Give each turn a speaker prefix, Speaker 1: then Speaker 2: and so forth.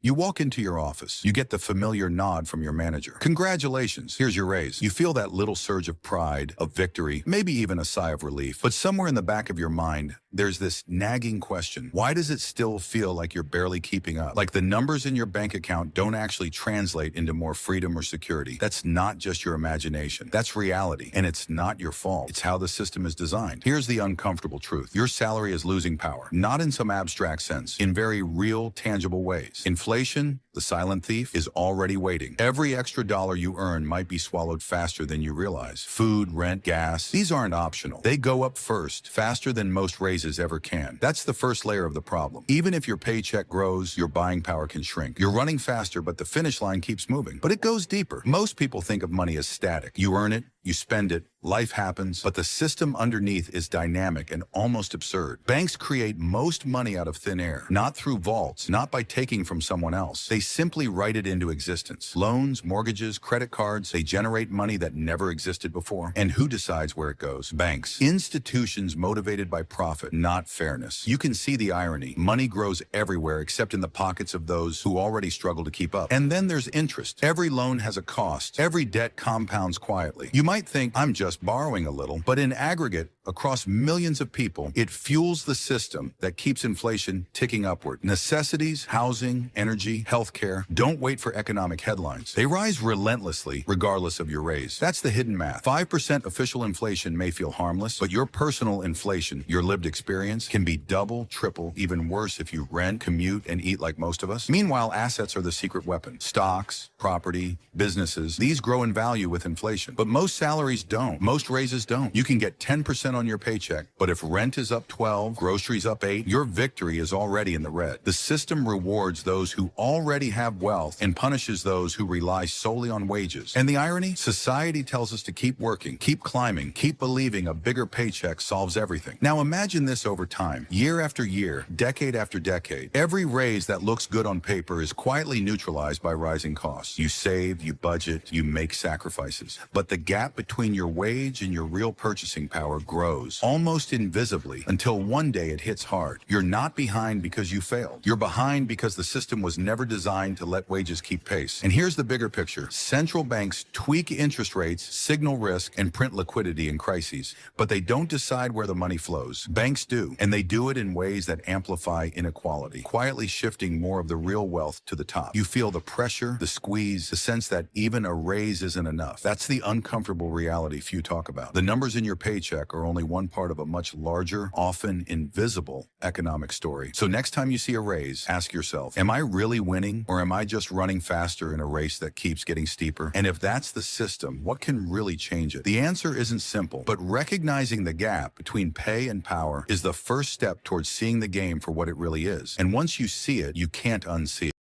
Speaker 1: You walk into your office. You get the familiar nod from your manager. Congratulations, here's your raise. You feel that little surge of pride, of victory, maybe even a sigh of relief. But somewhere in the back of your mind, there's this nagging question. Why does it still feel like you're barely keeping up? Like the numbers in your bank account don't actually translate into more freedom or security. That's not just your imagination. That's reality. And it's not your fault. It's how the system is designed. Here's the uncomfortable truth. Your salary is losing power, not in some abstract sense, in very real, tangible ways. Inflation, the silent thief, is already waiting. Every extra dollar you earn might be swallowed faster than you realize. Food, rent, gas, these aren't optional. They go up first, faster than most raises ever can. That's the first layer of the problem. Even if your paycheck grows, your buying power can shrink. You're running faster, but the finish line keeps moving. But it goes deeper. Most people think of money as static. You earn it, you spend it, life happens, but the system underneath is dynamic and almost absurd. Banks create most money out of thin air, not through vaults, not by taking from someone else. They simply write it into existence. Loans, mortgages, credit cards, they generate money that never existed before. And who decides where it goes? Banks. Institutions motivated by profit, not fairness. You can see the irony. Money grows everywhere except in the pockets of those who already struggle to keep up. And then there's interest. Every loan has a cost. Every debt compounds quietly. You might think, I'm just borrowing a little, but in aggregate, across millions of people, it fuels the system that keeps inflation ticking upward. Necessities, housing, energy, healthcare, don't wait for economic headlines. They rise relentlessly, regardless of your raise. That's the hidden math. 5% official inflation may feel harmless, but your personal inflation, your lived experience, can be double, triple, even worse if you rent, commute, and eat like most of us. Meanwhile, assets are the secret weapon. Stocks, property, businesses, these grow in value with inflation. But most salaries don't. Most raises don't. You can get 10% on your paycheck, but if rent is up 12, groceries up 8, your victory is already in the red. The system rewards those who already have wealth and punishes those who rely solely on wages. And the irony? Society tells us to keep working, keep climbing, keep believing a bigger paycheck solves everything. Now imagine this over time, year after year, decade after decade. Every raise that looks good on paper is quietly neutralized by rising costs. You save, you budget, you make sacrifices. But the gap between your wage and your real purchasing power grows, almost invisibly, until one day it hits hard. You're not behind because you failed. You're behind because the system was never designed to let wages keep pace. And here's the bigger picture. Central banks tweak interest rates, signal risk, and print liquidity in crises, but they don't decide where the money flows. Banks do, and they do it in ways that amplify inequality, quietly shifting more of the real wealth to the top. You feel the pressure, the squeeze, the sense that even a raise isn't enough. That's the uncomfortable reality few talk about. The numbers in your paycheck are only one part of a much larger, often invisible economic story. So next time you see a raise, ask yourself, am I really winning, or am I just running faster in a race that keeps getting steeper? And if that's the system, what can really change it? The answer isn't simple, but recognizing the gap between pay and power is the first step towards seeing the game for what it really is. And once you see it, you can't unsee it.